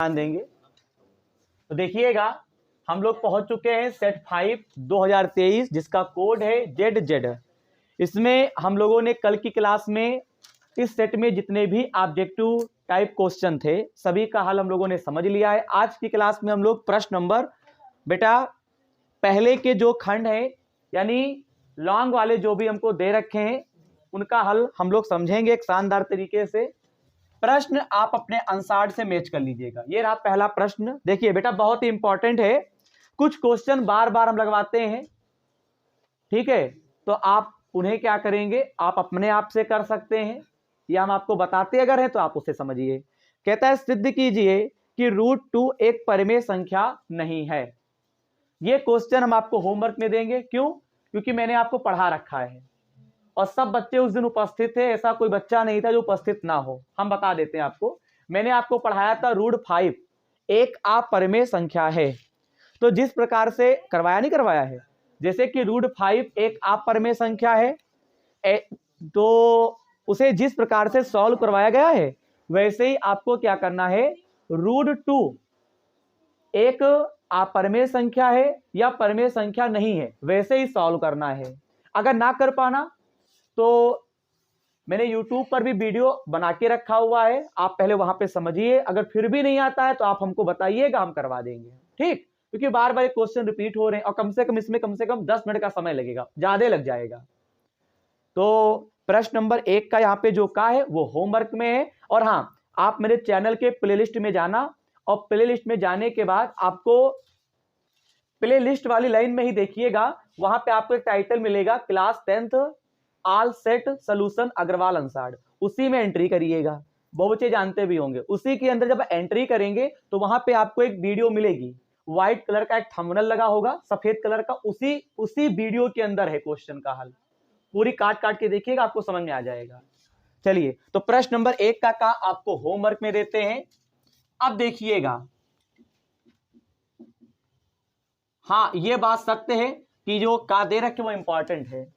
ध्यान देंगे। तो देखिएगा हम लोग पहुंच चुके हैं सेट 5 2023 जिसका कोड है ZZ। इसमें हम लोगों ने कल की क्लास में इस सेट में जितने भी ऑब्जेक्टिव टाइप क्वेश्चन थे सभी का हल हम लोगों ने समझ लिया है। आज की क्लास में हम लोग प्रश्न नंबर बेटा पहले के जो खंड है यानी लॉन्ग वाले जो भी हमको दे रखे हैं उनका हल हम लोग समझेंगे एक शानदार तरीके से। प्रश्न आप अपने अनुसार से मैच कर लीजिएगा। ये रहा पहला प्रश्न। देखिए बेटा बहुत ही इंपॉर्टेंट है, कुछ क्वेश्चन बार बार हम लगवाते हैं, ठीक है, तो आप उन्हें क्या करेंगे, आप अपने आप से कर सकते हैं या हम आपको बताते अगर हैं तो आप उसे समझिए। कहता है सिद्ध कीजिए कि √2 एक परिमेय संख्या नहीं है। ये क्वेश्चन हम आपको होमवर्क में देंगे। क्यों? क्योंकि मैंने आपको पढ़ा रखा है और सब बच्चे उस दिन उपस्थित थे, ऐसा कोई बच्चा नहीं था जो उपस्थित ना हो। हम बता देते हैं आपको, मैंने आपको पढ़ाया था √5 एक अपरिमेय संख्या है। तो जिस प्रकार से करवाया नहीं करवाया है, जैसे कि √5 एक अपरिमेय संख्या है तो उसे जिस प्रकार से सॉल्व करवाया गया है वैसे ही आपको क्या करना है, √2 एक अपरिमेय संख्या है या परिमेय संख्या नहीं है वैसे ही सॉल्व करना है। अगर ना कर पाना तो मैंने YouTube पर भी वीडियो बना के रखा हुआ है, आप पहले वहां पे समझिए। अगर फिर भी नहीं आता है तो आप हमको बताइएगा, हम करवा देंगे, ठीक। क्योंकि बार बार क्वेश्चन रिपीट हो रहे हैं और कम से कम इसमें कम से कम 10 मिनट का समय लगेगा, ज्यादा लग जाएगा। तो प्रश्न नंबर 1 का यहाँ पे जो का है वो होमवर्क में है। और हाँ, आप मेरे चैनल के प्लेलिस्ट में जाना और प्लेलिस्ट में जाने के बाद आपको प्लेलिस्ट वाली लाइन में ही देखिएगा, वहां पे आपको एक टाइटल मिलेगा class 10th all set solution Agarwal अंसाड़, उसी में एंट्री करिएगा। बहुत बच्चे जानते भी होंगे। उसी के अंदर जब एंट्री करेंगे तो वहां पे आपको एक वीडियो मिलेगी, व्हाइट कलर का एक थंबनेल लगा होगा सफेद कलर का, उसी वीडियो के अंदर है क्वेश्चन का हल। पूरी काट काट के देखिएगा, आपको समझ में आ जाएगा। चलिए तो प्रश्न नंबर 1 का आपको होमवर्क में देते हैं। अब देखिएगा, हाँ ये बात सत्य है कि जो का दे रखे वो इंपॉर्टेंट है।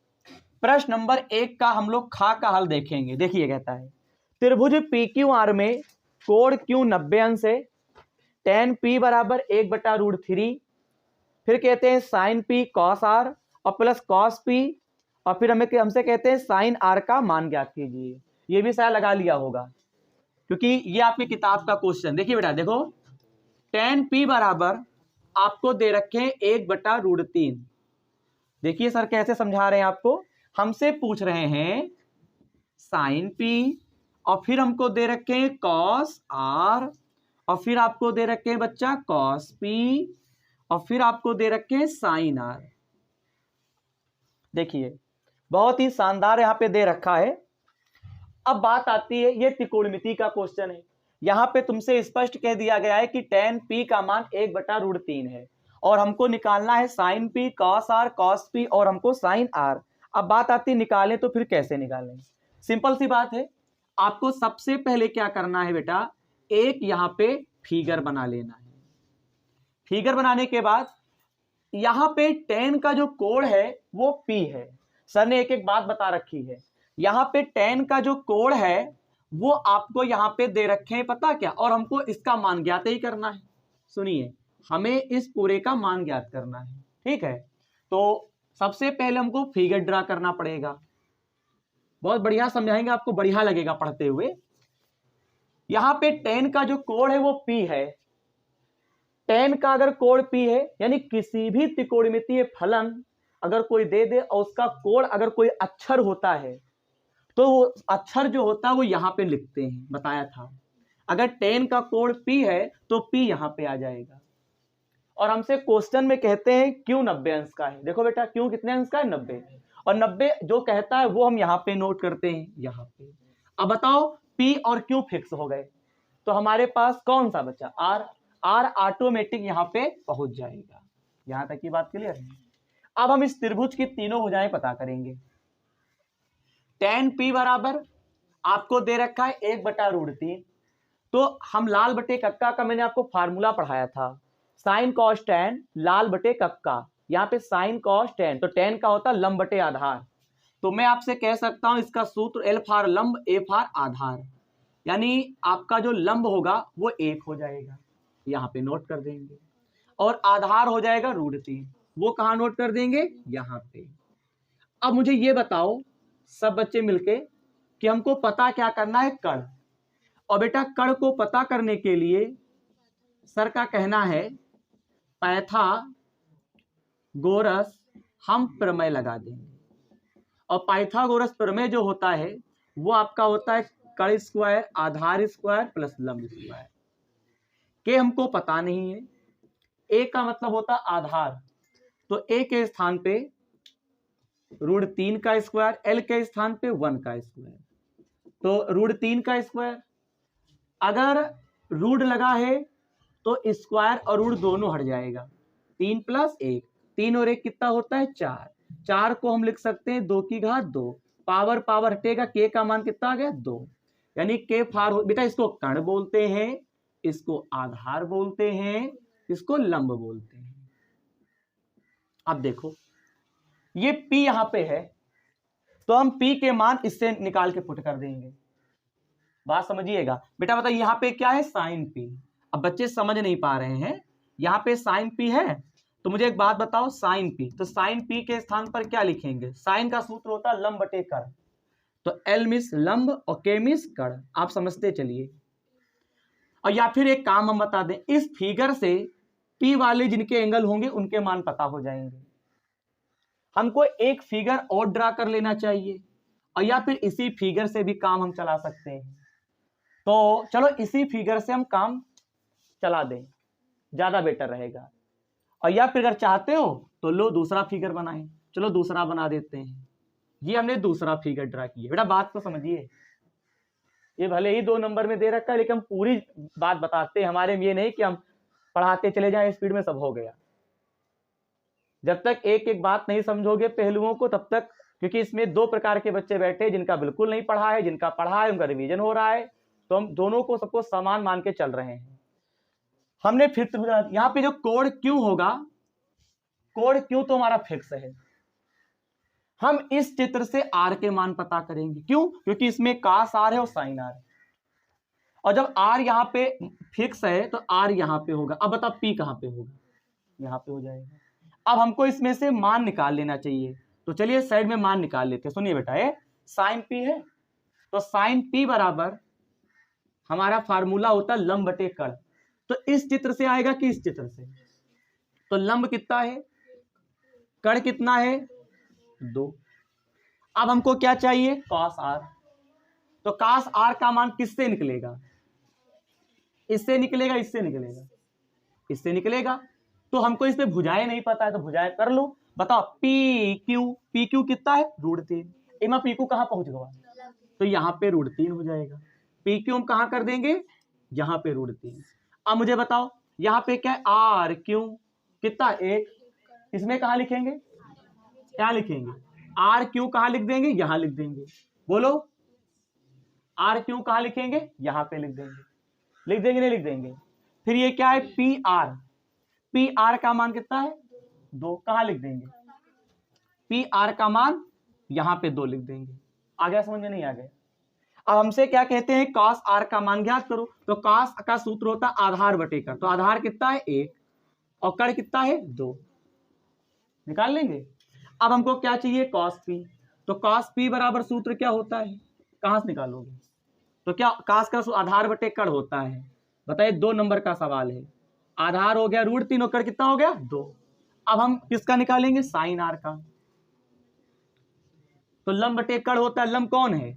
प्रश्न नंबर 1 का हम लोग खा का हल देखेंगे। देखिए कहता है त्रिभुज PQR में कोण Q 90 अंश है, tan P बराबर 1/√3, फिर कहते हैं sin P cos R और प्लस cos P, और फिर हमसे कहते हैं sin R का मान ज्ञात कीजिए। ये भी शायद लगा लिया होगा क्योंकि ये आपकी किताब का क्वेश्चन। देखिए बेटा देखो, tan P बराबर आपको दे रखे हैं 1/√3। देखिए सर कैसे समझा रहे हैं आपको, हमसे पूछ रहे हैं sin P और फिर हमको दे रखे हैं cos R और फिर आपको दे रखे हैं बच्चा cos P और फिर आपको दे रखे हैं sin R। देखिए बहुत ही शानदार यहां पे दे रखा है। अब बात आती है, ये त्रिकोणमिति का क्वेश्चन है। यहां पे तुमसे स्पष्ट कह दिया गया है कि tan P का मान 1/√3 है और हमको निकालना है sin P cos R cos P और हमको sin R। अब बात आती है निकालें तो फिर कैसे निकालें। सिंपल सी बात है, आपको सबसे पहले क्या करना है बेटा, एक यहां पे फिगर बना लेना है। फिगर बनाने के बाद यहां पे tan का जो कोण है वो P है। सर ने एक एक बात बता रखी है, यहां पे tan का जो कोण है वो आपको यहां पे दे रखे हैं, पता क्या, और हमको इसका मान ज्ञात ही करना है। सुनिए, हमें इस पूरे का मान ज्ञात करना है, ठीक है। तो सबसे पहले हमको फिगर ड्रा करना पड़ेगा। बहुत बढ़िया समझाएंगे, आपको बढ़िया लगेगा पढ़ते हुए। यहां पे tan का जो कोण है वो P है। tan का अगर कोण P है यानी किसी भी त्रिकोणमितीय फलन अगर कोई दे दे और उसका कोण अगर कोई अक्षर होता है तो वो अक्षर जो होता है वो यहां पे लिखते हैं, बताया था। अगर tan का कोण P है तो P यहां पे आ जाएगा। और हमसे क्वेश्चन में कहते हैं Q 90 अंश का है। देखो बेटा Q कितने अंश का है, 90, और 90 जो कहता है वो हम यहाँ पे नोट करते हैं यहाँ पे। अब बताओ P और Q फिक्स हो गए तो हमारे पास कौन सा बचा, R ऑटोमेटिक यहाँ पे पहुंच जाएगा। यहां तक की बात क्लियर है। अब हम इस त्रिभुज की तीनों भुजाएं पता करेंगे। tan P बराबर आपको दे रखा है 1/√3, तो हम लाल बटे कक्का का मैंने आपको फार्मूला पढ़ाया था, साइन कॉस tan लाल बटे कक्का, यहाँ पे साइन कॉस tan, तो tan का होता है लंब बटे आधार। तो मैं आपसे कह सकता हूं इसका सूत्र L फॉर लंब A फॉर आधार, यानी आपका जो लंब होगा वो 1 हो जाएगा। यहाँ पे नोट कर देंगे, और आधार हो जाएगा √3, वो कहाँ नोट कर देंगे, यहाँ पे। अब मुझे ये बताओ सब बच्चे मिलके कि हमको पता क्या करना है, कण। और बेटा कण को पता करने के लिए सर का कहना है पाइथागोरस हम प्रमेय लगा देंगे। और पाइथागोरस प्रमेय जो होता है वो आपका होता है कण स्क्वायर आधार स्क्वायर प्लस लंब स्क्वायर। के हमको पता नहीं है, ए का मतलब होता आधार, तो ए के स्थान पे √3 का स्क्वायर, एल के स्थान पे 1 का स्क्वायर, तो √3 का स्क्वायर। अगर रूट लगा है तो स्क्वायर और रूट दोनों हट जाएगा, 3 + 1, 3 और 1 कितना होता है 4, 4 को हम लिख सकते हैं 2 की घात 2, पावर पावर हटेगा, के का मान कितना आ गया 2, यानी के फार बेटा इसको कण बोलते हैं, इसको आधार बोलते हैं, इसको लंब बोलते हैं। अब देखो ये P यहां पे है, तो हम P के मान इससे निकाल के पुट कर देंगे। बात समझिएगा बेटा, बताइए यहां पे क्या है साइन P। अब बच्चे समझ नहीं पा रहे हैं, यहां पे साइन P है, तो मुझे एक बात बताओ साइन P, तो साइन P के स्थान पर क्या लिखेंगे, साइन का सूत्र होता है लंब बटे कण, तो L मिस लंब और K मिस कण, आप समझते चलिए। और या फिर एक काम हम बता दें, इस फिगर से P वाले जिनके एंगल होंगे उनके मान पता हो जाएंगे। हमको एक फिगर और ड्रा कर लेना चाहिए, और या फिर इसी फिगर से भी काम हम चला सकते हैं। तो चलो इसी फिगर से हम काम चला दें, ज्यादा बेटर रहेगा। और या फिर अगर चाहते हो तो लो दूसरा फिगर बनाएं, चलो दूसरा बना देते हैं। ये हमने दूसरा फिगर ड्रा किया। बेटा बात को समझिए, ये भले ही 2 नंबर में दे रखा है लेकिन हम पूरी बात बताते हैं, हमारे में ये नहीं कि हम पढ़ाते चले जाएं स्पीड में सब हो गया। जब तक एक एक बात नहीं समझोगे पहलुओं को तब तक, क्योंकि इसमें 2 प्रकार के बच्चे बैठे, जिनका बिल्कुल नहीं पढ़ा है, जिनका पढ़ा है उनका रिवीजन हो रहा है, तो हम दोनों को सबको समान मान के चल रहे हैं। हमने फिर यहाँ पे जो कोण क्यों होगा, कोण क्यों तो हमारा फिक्स है, हम इस चित्र से आर के मान पता करेंगे। क्यों, क्योंकि इसमें कास आर है और साइन आर, और जब आर यहाँ पे फिक्स है तो आर यहाँ पे होगा। अब बता पी कहाँ पे होगा, यहाँ पे हो जाएगा। अब हमको इसमें से मान निकाल लेना चाहिए, तो चलिए साइड में मान निकाल लेते हैं। सुनिए बेटा, ये साइन पी है, तो साइन पी बराबर हमारा फार्मूला होता है लंब बटे कण, तो इस चित्र से आएगा कि इस चित्र से, तो लंब कितना है, कण कितना है 2। अब हमको क्या चाहिए कॉस आर, तो कॉस आर का मान किससे निकलेगा, इससे निकलेगा, इससे निकलेगा, इससे निकलेगा। तो हमको इस पे भुजाएं नहीं पता है, तो भुजाएं कर लो। बताओ पी क्यू कितना है √3, इमा पी क्यू कहां पहुंच गया, तो यहाँ पे √3 हो जाएगा। पी क्यू हम कहां कर देंगे, यहाँ पे √3। अब मुझे बताओ यहाँ पे क्या है आर क्यू कितना 1, इसमें कहां लिखेंगे, क्या लिखेंगे, आर क्यू कहां लिख देंगे, यहां लिख देंगे। बोलो आर क्यू कहां लिखेंगे, यहां पे लिख देंगे, लिख देंगे नहीं लिख देंगे। फिर ये क्या है पी आर का मान कितना है 2, कहां लिख देंगे, पी आर का मान यहां पे 2 लिख देंगे। आ गया समझ में, नहीं आ गया। अब हमसे क्या कहते हैं कॉस आर का मान ज्ञात करो, तो कॉस का सूत्र होता है आधार बटे कण, तो आधार कितना है 1 और कण कितना है 2, निकाल लेंगे। अब हमको क्या चाहिए कॉस पी, तो कॉस पी बराबर सूत्र क्या होता है, कहां से निकालोगे, तो क्या कॉस का आधार बटे कण होता है, बताइए 2 नंबर का सवाल है। आधार हो गया √3 और कण कितना हो गया 2। अब हम किसका निकालेंगे साइन आर का, तो लंब बटे कण होता है, लंब कौन है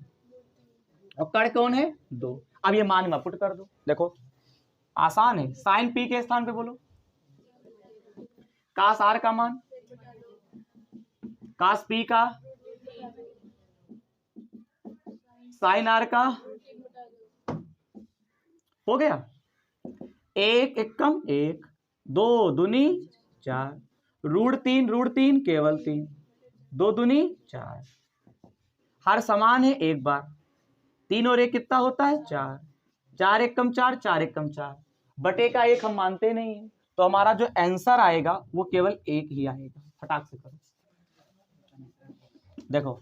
और कण कौन है 2। अब ये मान में पुट कर दो, देखो आसान है। साइन पी के स्थान पे बोलो कास आर का मान, कास पी का, साइन आर का, हो गया 1 एकम 1, 2 दूनी 4, √3 केवल 3, 2 दूनी 4, हर समान है एक बार, 3 और 1 कितना होता है 4, 4 एकम 4, 4 एकम 4, बटे का 1 हम मानते नहीं है, तो हमारा जो आंसर आएगा वो केवल 1 ही आएगा। फटाक से करो, देखो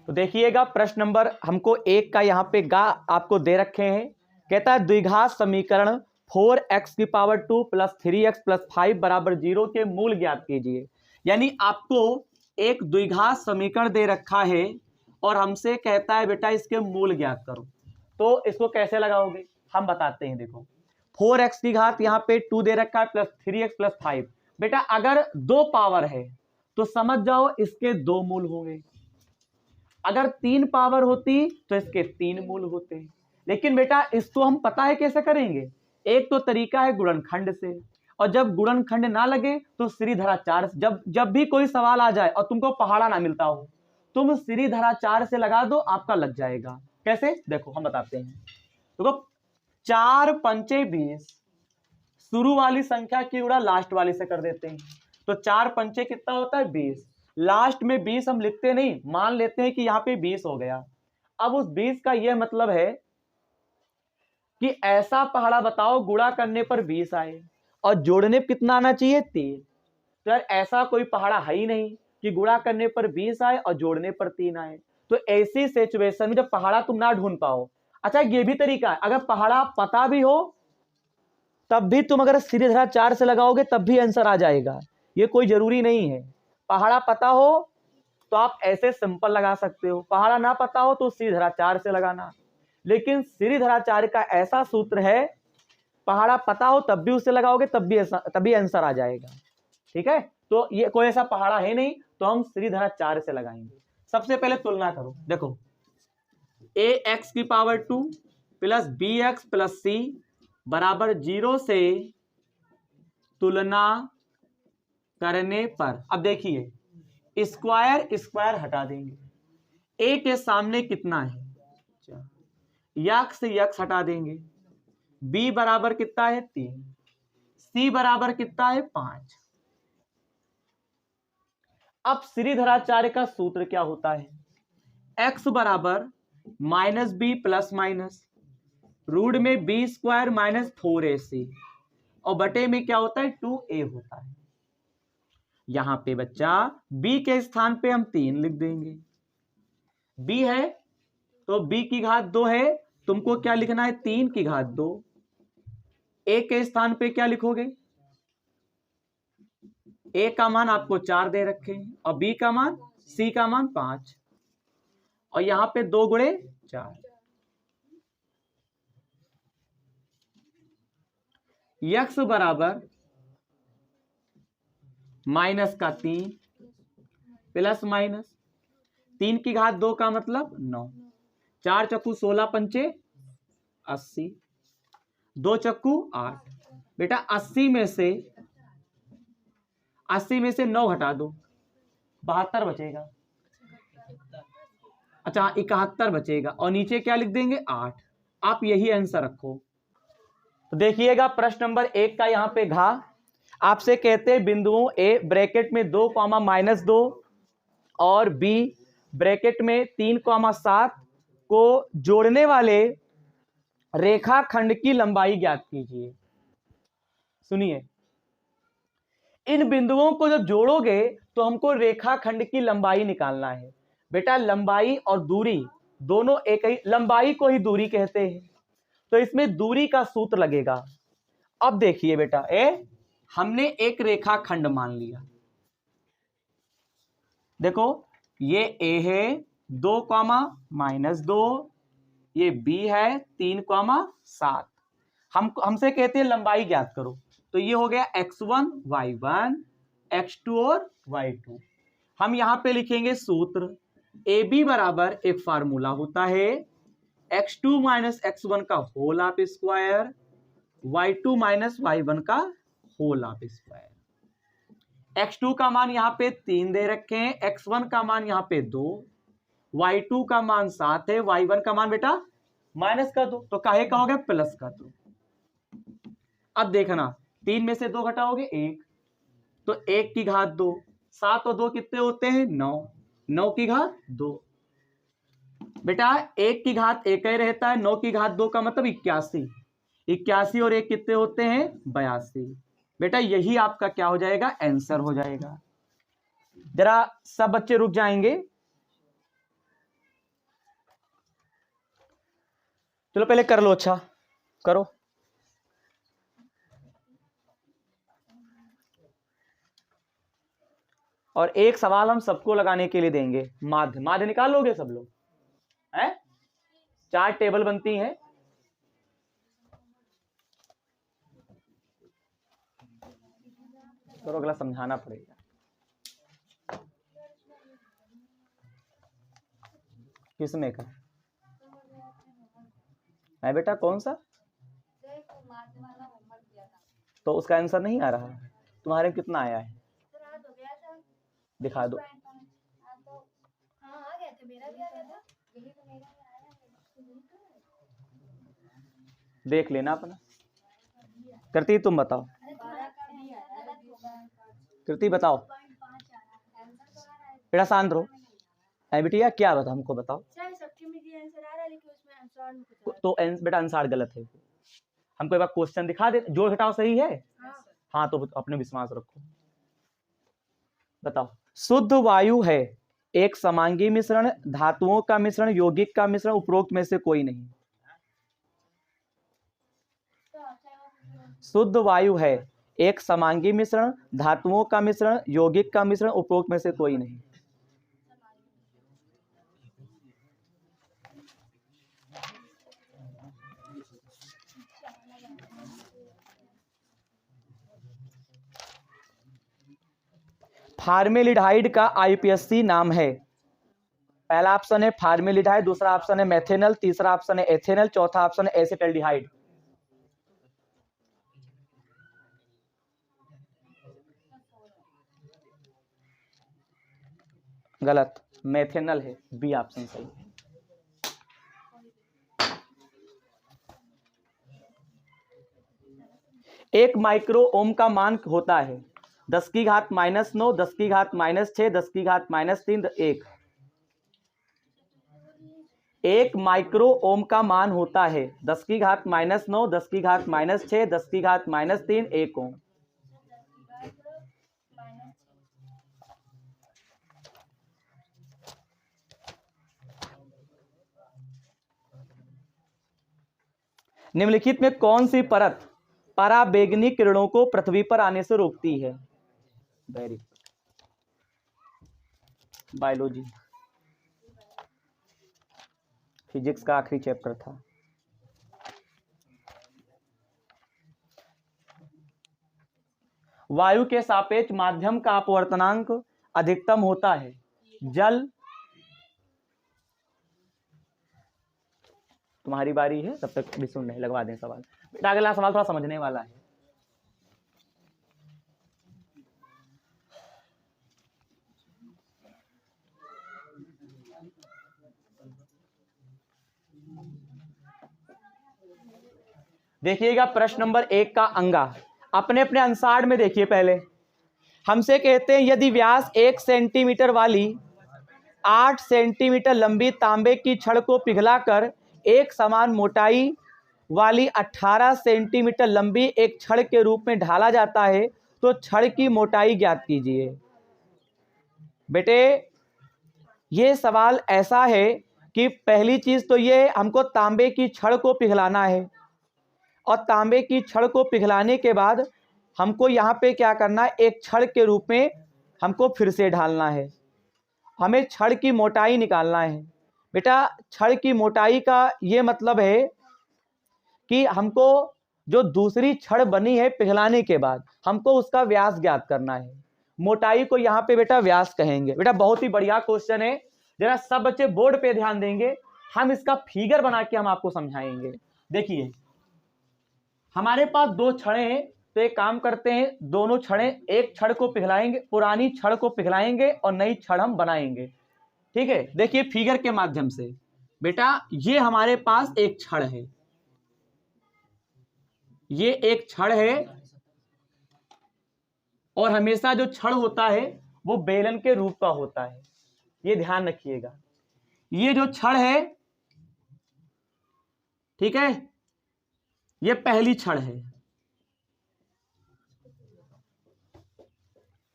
तो देखिएगा प्रश्न नंबर हमको 1 का यहाँ पे गा आपको दे रखे हैं, कहता है द्विघात समीकरण 4x की पावर 2 प्लस 3x प्लस 5 बराबर 0 के मूल ज्ञात कीजिए। यानी आपको एक द्विघात समीकरण दे रखा है और हमसे कहता है बेटा इसके मूल ज्ञात करो। तो इसको कैसे लगाओगे हम बताते हैं। देखो 4x की घात यहाँ पे 2 दे रखा है प्लस 3x प्लस 5। बेटा अगर 2 पावर है तो समझ जाओ इसके 2 मूल होंगे, अगर 3 पावर होती तो इसके 3 मूल होते। लेकिन बेटा इसको हम पता है कैसे करेंगे, एक तो तरीका है गुणनखंड से, और जब गुणनखंड ना लगे तो श्रीधराचार्य। जब भी कोई सवाल आ जाए और तुमको पहाड़ा ना मिलता हो, तुम श्रीधराचार्य से लगा दो, आपका लग जाएगा। कैसे देखो हम बताते हैं। देखो 4 पंचे 20, शुरू वाली संख्या की गुणा लास्ट वाली से कर देते हैं। तो 4 पंचे कितना होता है 20, लास्ट में 20 हम लिखते नहीं, मान लेते हैं कि यहाँ पे 20 हो गया। अब उस 20 का यह मतलब है कि ऐसा पहाड़ा बताओ गुणा करने पर 20 आए और जोड़ने पर कितना आना चाहिए 3। तो यार ऐसा कोई पहाड़ा है ही नहीं कि गुणा करने पर 20 आए और जोड़ने पर 3 आए। तो ऐसी सिचुएशन में जब पहाड़ा तुम ना ढूंढ पाओ, अच्छा ये भी तरीका है, अगर पहाड़ा पता भी हो तब भी तुम अगर श्रीधराचार्य से लगाओगे तब भी आंसर आ जाएगा। ये कोई जरूरी नहीं है। पहाड़ा पता हो तो आप ऐसे सिंपल लगा सकते हो, पहाड़ा ना पता हो तो श्रीधराचार्य से लगाना। लेकिन श्रीधराचार्य का ऐसा सूत्र है, पहाड़ा पता हो तब भी उससे लगाओगे तभी आंसर आ जाएगा। ठीक है, तो ये कोई ऐसा पहाड़ा है नहीं, तो हम श्रीधराचार्य से लगाएंगे। सबसे पहले तुलना करो। देखो ax की power 2 plus bx plus c बराबर 0 से तुलना करने पर, अब देखिए स्क्वायर स्क्वायर हटा देंगे, a के सामने कितना है यक्स से यक्स हटा देंगे, b बराबर कितना है 3, c बराबर कितना है 5। अब श्रीधराचार्य का सूत्र क्या होता है, x बराबर minus B plus minus root में बी स्क्वायर माइनस 4ac और बटे में क्या होता है 2a होता है। यहां पे बच्चा b के स्थान पे हम 3 लिख देंगे, b है तो b की घात 2 है, तुमको क्या लिखना है 3 की घात 2। a के स्थान पे क्या लिखोगे, a का मान आपको 4 दे रखे हैं और b का मान c का मान 5 और यहां पे 2 गुणे 4। यक्स बराबर माइनस का 3 प्लस माइनस 3 की घात 2 का मतलब 9, 4 चक्कू 16 पंचे 80, 2 चक्कू 8। बेटा 80 में से 9 हटा दो, 72 बचेगा। अच्छा 71 बचेगा और नीचे क्या लिख देंगे 8। आप यही आंसर रखो। तो देखिएगा प्रश्न नंबर 1 का यहाँ पे घा आपसे कहते हैं बिंदुओं ए ब्रैकेट में 2 -2 और बी ब्रैकेट में 3 को जोड़ने वाले रेखाखंड की लंबाई ज्ञात कीजिए। सुनिए, इन बिंदुओं को जब जोड़ोगे तो हमको रेखाखंड की लंबाई निकालना है। बेटा लंबाई और दूरी दोनों एक ही, लंबाई को ही दूरी कहते हैं, तो इसमें दूरी का सूत्र लगेगा। अब देखिए बेटा हमने एक रेखाखंड मान लिया, देखो ये a है 2 -2, ये b है 3 हमसे कहते हैं लंबाई ज्ञात करो, तो ये हो गया x1 y1 x2 और y2। हम यहां पे लिखेंगे सूत्र, ab बराबर एक फार्मूला होता है x2 - x1 का whole of square y2 - y1 का होल ऑफ स्क्वायर। x2 का मान यहाँ पे 3 दे रखे हैं, x1 का मान यहाँ पे 2, y2 का मान 7 है, y1 का मान बेटा माइनस का 2, तो काहे का हो गया प्लस का 2। अब देखना 3 में से 2 घटाओगे 1, तो 1 की घात 2, 7 और 2 कितने होते हैं 9, 9 की घात 2। बेटा 1 की घात 1 ही रहता है, 9 की घात 2 का मतलब 81, 81 और 1 कितने होते हैं 82। बेटा यही आपका क्या हो जाएगा आंसर हो जाएगा। जरा सब बच्चे रुक जाएंगे, चलो पहले कर लो, अच्छा करो। और एक सवाल हम सबको लगाने के लिए देंगे, माध्य। माध्य निकाल लोगे सब लोग हैं? 4 टेबल बनती हैं। तो अगला समझाना पड़ेगा। किसमें का है बेटा, कौन सा? तो उसका आंसर नहीं आ रहा है तुम्हारे में? कितना आया है दिखा दो। देख लेना अपना। कृति तुम बताओ, कृति बताओ बेटा, शांत रहो। है बिटिया, क्या बताओ हमको बताओ। तो बेटा आंसर गलत है। हमको एक बार क्वेश्चन दिखा दे, जोड़ घटाव सही है। हाँ तो अपने विश्वास रखो। बताओ। शुद्ध वायु है एक समांगी मिश्रण, धातुओं का मिश्रण, यौगिक का मिश्रण, उपरोक्त में से कोई नहीं। शुद्ध वायु है एक समांगी मिश्रण, धातुओं का मिश्रण, यौगिक का मिश्रण, उपरोक्त में से कोई नहीं। फार्मेलिडाइड का आईपीएससी नाम है। पहला ऑप्शन है फार्मेलिडाइड, दूसरा ऑप्शन है मेथेनल, तीसरा ऑप्शन है एथेनल, चौथा ऑप्शन है एसिटाल्डिहाइड। गलत, मेथेनल है, बी ऑप्शन सही है। एक माइक्रो ओम का मान होता है 10 की घात -9, 10 की घात -6, 10 की घात -3, 1। एक माइक्रो ओम का मान होता है 10 की घात -9, 10 की घात -6, 10 की घात -3, 1 ओम। निम्नलिखित में कौन सी परत पराबैंगनी किरणों को पृथ्वी पर आने से रोकती है? वेरी बायोलॉजी, फिजिक्स का आखिरी चैप्टर था। वायु के सापेक्ष माध्यम का अपवर्तनांक अधिकतम होता है जल। तुम्हारी बारी है, तब तक भी सुन रहे, लगवा दें सवाल। बेटा अगला सवाल थोड़ा समझने वाला है। देखिएगा प्रश्न नंबर 1 का अंगा, अपने अपने अनुसार में देखिए। पहले हमसे कहते हैं यदि व्यास 1 सेंटीमीटर वाली 8 सेंटीमीटर लंबी तांबे की छड़ को पिघलाकर एक समान मोटाई वाली 18 सेंटीमीटर लंबी एक छड़ के रूप में ढाला जाता है तो छड़ की मोटाई ज्ञात कीजिए। बेटे ये सवाल ऐसा है कि पहली चीज तो ये हमको तांबे की छड़ को पिघलाना है, और तांबे की छड़ को पिघलाने के बाद हमको यहाँ पे क्या करना है, एक छड़ के रूप में हमको फिर से ढालना है। हमें छड़ की मोटाई निकालना है। बेटा छड़ की मोटाई का ये मतलब है कि हमको जो दूसरी छड़ बनी है पिघलाने के बाद हमको उसका व्यास ज्ञात करना है। मोटाई को यहाँ पे बेटा व्यास कहेंगे। बेटा बहुत ही बढ़िया क्वेश्चन है, जरा सब बच्चे बोर्ड पे ध्यान देंगे। हम इसका फिगर बना के हम आपको समझाएंगे। देखिए हमारे पास 2 छड़ें हैं, तो एक काम करते हैं, दोनों छड़ें, एक छड़ को पिघलाएंगे, पुरानी छड़ को पिघलाएंगे और नई छड़ हम बनाएंगे। ठीक है, देखिए फिगर के माध्यम से। बेटा ये हमारे पास एक छड़ है, ये एक छड़ है, और हमेशा जो छड़ होता है वो बेलन के रूप का होता है, ये ध्यान रखिएगा। ये जो छड़ है, ठीक है, ये पहली छड़ है।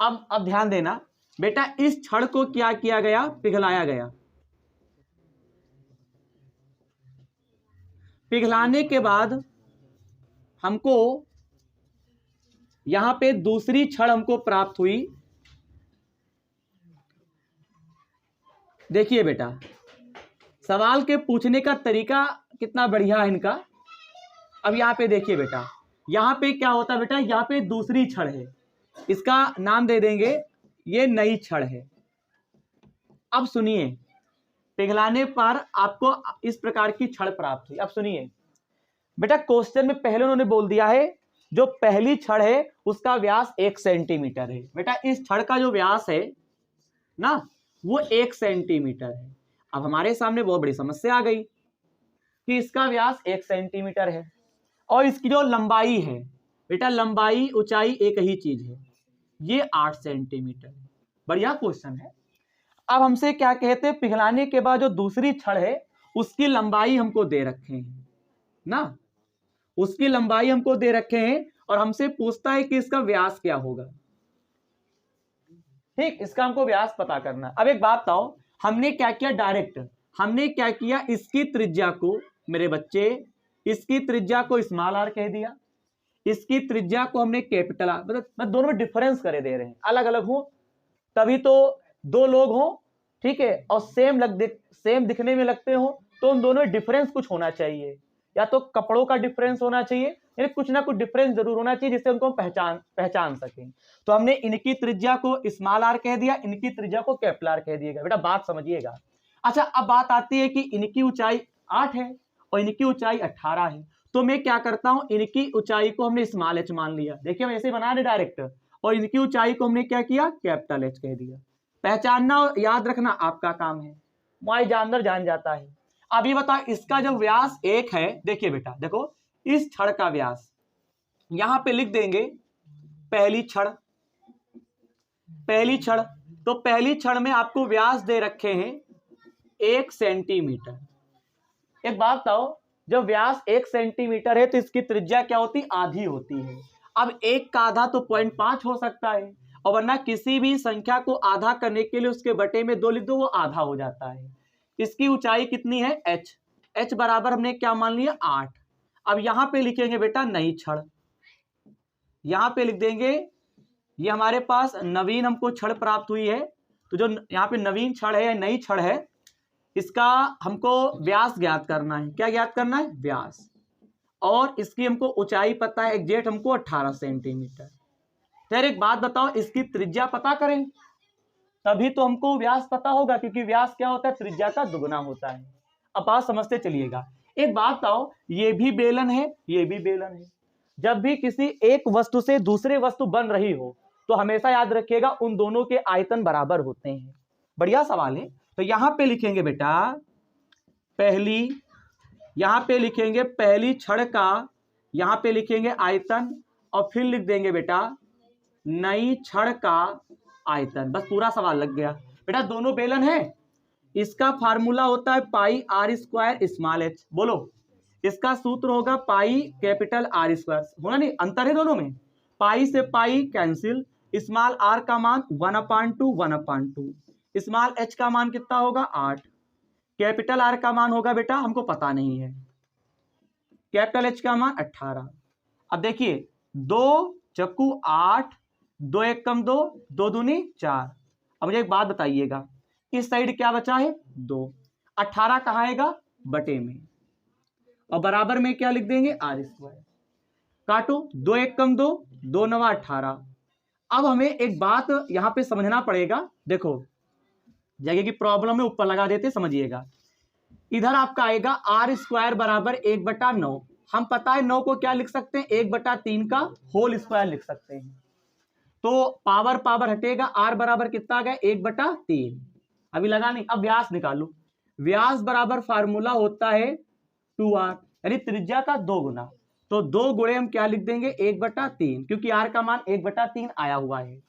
अब ध्यान देना बेटा, इस छड़ को क्या किया गया, पिघलाया गया। पिघलाने के बाद हमको यहां पे दूसरी छड़ हमको प्राप्त हुई, देखिए बेटा, सवाल के पूछने का तरीका कितना बढ़िया है इनका। अब यहाँ पे देखिए बेटा, यहाँ पे क्या होता है बेटा, यहाँ पे दूसरी छड़ है, इसका नाम दे देंगे, ये नई छड़ है। अब सुनिए, पिघलाने पर आपको इस प्रकार की छड़ प्राप्त हुई। अब सुनिए बेटा, क्वेश्चन में पहले उन्होंने बोल दिया है जो पहली छड़ है उसका व्यास 1 सेंटीमीटर है। बेटा इस छड़ का जो व्यास है ना, वो 1 सेंटीमीटर है। अब हमारे सामने बहुत बड़ी समस्या आ गई कि इसका व्यास 1 सेंटीमीटर है और इसकी जो लंबाई है बेटा, लंबाई ऊंचाई एक ही चीज है, ये 8 सेंटीमीटर है। बढ़िया क्वेश्चन है। अब हमसे क्या कहते हैं, पिघलाने के बाद जो दूसरी छड़ है उसकी लंबाई हमको दे रखे हैं ना, उसकी लंबाई हमको दे रखे हैं और हमसे पूछता है कि इसका व्यास क्या होगा। ठीक, इसका हमको व्यास पता करना। अब एक बात बताओ, हमने क्या किया, डायरेक्ट हमने क्या किया, इसकी त्रिज्या को, मेरे बच्चे, इसकी त्रिज्या को स्मॉल आर कह दिया, इसकी त्रिज्या को हमने कैपिटल आर, मतलब दोनों में डिफरेंस करे दे रहे हैं, अलग अलग हो तभी तो दो लोग हो, ठीक है, और सेम दिखने में लगते हो तो उन दोनों में डिफरेंस कुछ होना चाहिए, या तो कपड़ों का डिफरेंस होना चाहिए, यानी कुछ ना कुछ डिफरेंस जरूर होना चाहिए जिससे उनको हम पहचान सकें। तो हमने इनकी त्रिज्या को स्मॉल आर कह दिया, इनकी त्रिज्या को कैपिटल आर कह दिएगा। बेटा बात समझिएगा। अच्छा, अब बात आती है कि इनकी ऊंचाई 8 है और इनकी ऊंचाई 18 है, तो मैं क्या करता हूं, इनकी ऊंचाई को हमने स्मॉल एच मान लिया, देखिए हम ऐसे बना रहे डायरेक्ट, और इनकी ऊंचाई को हमने क्या किया, कैपिटल एच कह दिया। पहचानना और याद रखना आपका काम है, माई जानदार जान जाता है। अब ये बताओ, इसका जो व्यास 1 है, देखिए बेटा, देखो इस छड़ का व्यास यहां पे लिख देंगे, पहली छड़, पहली छड़, तो पहली छड़ में आपको व्यास दे रखे हैं 1 सेंटीमीटर। एक बात बताओ, जब व्यास 1 सेंटीमीटर है तो इसकी त्रिज्या क्या होती, आधी होती है। अब 1 का आधा तो 0.5 हो सकता है, और वरना किसी भी संख्या को आधा करने के लिए उसके बटे में 2 लिख दो, वो आधा हो जाता है। इसकी ऊंचाई कितनी है, h, h बराबर हमने क्या मान लिया, 8। अब यहां पे लिखेंगे बेटा नई छड़, यहां पे लिख देंगे, ये हमारे पास नवीन हमको छड़ प्राप्त हुई है, तो जो यहाँ पे नवीन छड़ है या नई छड़ है, इसका हमको व्यास ज्ञात करना है। क्या ज्ञात करना है, व्यास, और इसकी हमको ऊंचाई पता है, एग्जैक्ट हमको 18 सेंटीमीटर। फिर एक बात बताओ, इसकी त्रिज्या पता करें तभी तो हमको व्यास पता होगा, क्योंकि व्यास क्या होता है, त्रिज्या का दुगुना होता है। अब बात समझते चलिएगा। एक बात बताओ, ये भी बेलन है, ये भी बेलन है, जब भी किसी एक वस्तु से दूसरे वस्तु बन रही हो तो हमेशा याद रखिएगा उन दोनों के आयतन बराबर होते हैं। बढ़िया सवाल है। तो यहां पे लिखेंगे बेटा पहली, यहां पे लिखेंगे पहली छड़ का, यहां पे लिखेंगे आयतन, और फिर लिख देंगे बेटा नई छड़ का आयतन। बस पूरा सवाल लग गया। बेटा दोनों बेलन है, इसका फार्मूला होता है पाई आर स्क्वायर स्मॉल एच, बोलो इसका सूत्र होगा पाई कैपिटल आर स्क्वायर, होना नहीं, अंतर है दोनों में, पाई से पाई कैंसिल, स्मॉल आर का मान 1/2, स्मॉल एच का मान कितना होगा 8, कैपिटल आर का मान होगा बेटा हमको पता नहीं है, कैपिटल एच का मान 18। अब देखिए 2 चक्कू 8, 2 1 कम 2, 2 दूनी 4। अब मुझे एक बात बताइएगा, इस साइड क्या बचा है 2, 18 कहाँ आएगा बटे में, और बराबर में क्या लिख देंगे आर स्क्वायर, काटो 2 1 कम 2, 2 9 18। अब हमें एक बात यहां पे समझना पड़ेगा, देखो जगह की प्रॉब्लम है, ऊपर लगा देते समझिएगा। इधर आपका आएगा आर स्क्वायर बराबर 1/9, हम पता है 9 को क्या लिख सकते हैं 1/3 का होल स्क्वायर लिख सकते हैं, तो पावर पावर हटेगा, आर बराबर कितना आ गया 1/3। अभी लगा नहीं, अब व्यास निकालो, व्यास बराबर फार्मूला होता है 2r, यानी त्रिज्या का 2 गुना, तो 2 गुणे हम क्या लिख देंगे 1/3, क्योंकि r का मान 1/3 आया हुआ है,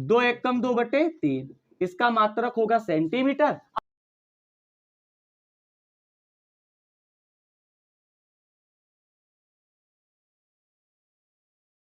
2 1 कम 2/3, इसका मात्रक होगा सेंटीमीटर